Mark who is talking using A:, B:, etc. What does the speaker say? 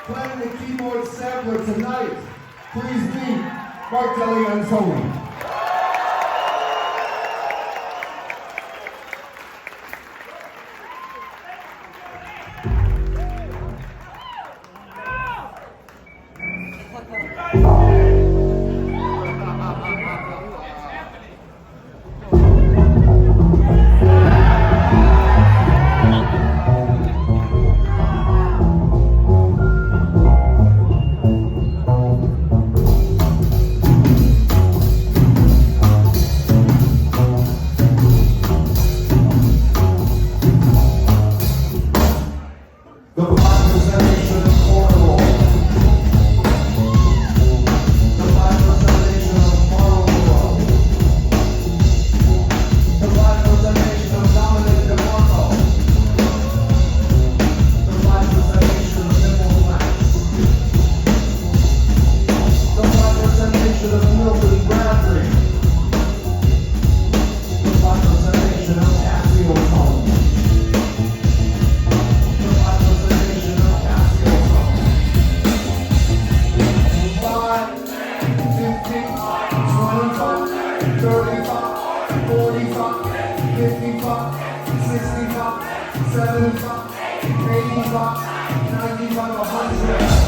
A: Playing the keyboard sampler tonight, please meet Martelli Anzoni. The Black Representation of Cornwall. The Black Representation of Marlborough. The Black Representation of Dominic DeMarco. The Black Representation of Nimble Max. The Black Representation of Milton Bradley. The Black Representation of Cassio Tone. $75, $65, $75, $85, $85, $95, $100.